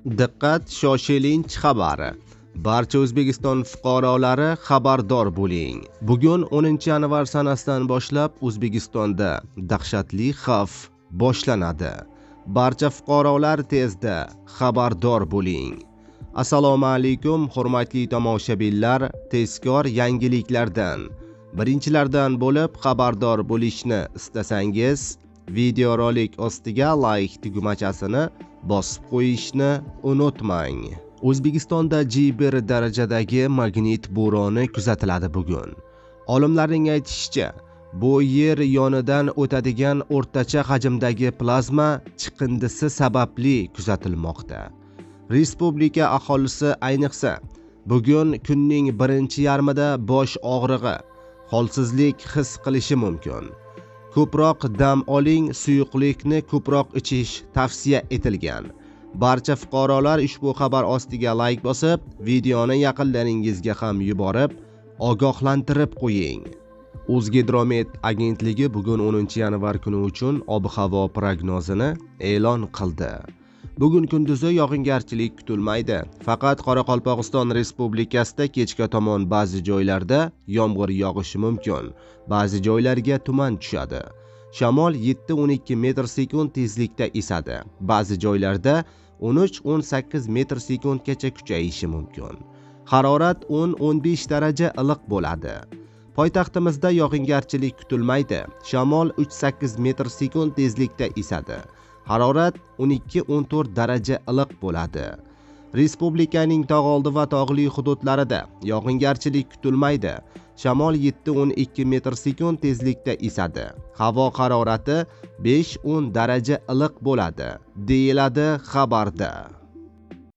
Diqqat, shoshilinch xabar. Barcha O'zbekiston fuqarolari xabardor bo'ling. Bugun 10-yanvar sanasidan boshlab O'zbekistonda dahshatli xavf boshlanadi. Barcha fuqarolar tezda xabardor bo'ling. Assalomu alaykum, hurmatli tomoshabinlar. Tezkor yangiliklardan birinchilardan bo'lib xabardor bo'lishni istasangiz, videorolik ostiga like tugmachasini bosib qo'yishni unutmang. O'zbekistonda J1 darajadagi magnit bo'roni kuzatiladi bugun. Olimlarning aytishicha, bu yer yonidan o'tadigan o'rtacha hajmdagi plazma chiqindisi sababli kuzatilmoqda. Respublika aholisi ayniqsa bugun kunning birinchi yarmida bosh og'rig'i, holsizlik his qilishi mumkin. Ko'proq dam oling, suyuqlikni ko'proq ichish tavsiya etilgan. Barcha fuqarolar ushbu xabar ostiga like bosib, videoni yaqinlaringizga ham yuborib, ogohlantirib qo'ying. O'zgidromet agentligi bugun 10-yanvar kuni uchun ob-havo prognozini e'lon qildi. Bugun kunduzi yog'ingarchilik kutilmaydi. Faqat Qoraqalpog'iston Respublikasida kechga tomon ba'zi joylarda yomg'ir yog'ishi mumkin. Ba'zi joylarga tuman tushadi. Shamol 7-12 metr/sekund tezlikda esadi. Ba'zi joylarda 13-18 metr/sekundgacha kuchayishi mumkin. Harorat 10-15 daraja iliq bo'ladi. Poytaxtimizda yog'ingarchilik kutilmaydi. Shamol 3-8 metr/sekund tezlikda esadi. Harorat 12-14 daraja iliq bo'ladi. Respublikaning tog'oldi va tog'li hududlarida yog'ingarchilik kutilmaydi. Shamol 7-12 metr/sekund tezlikda esadi. Havo harorati 5-10 daraja iliq bo'ladi, deyiladi xabarda.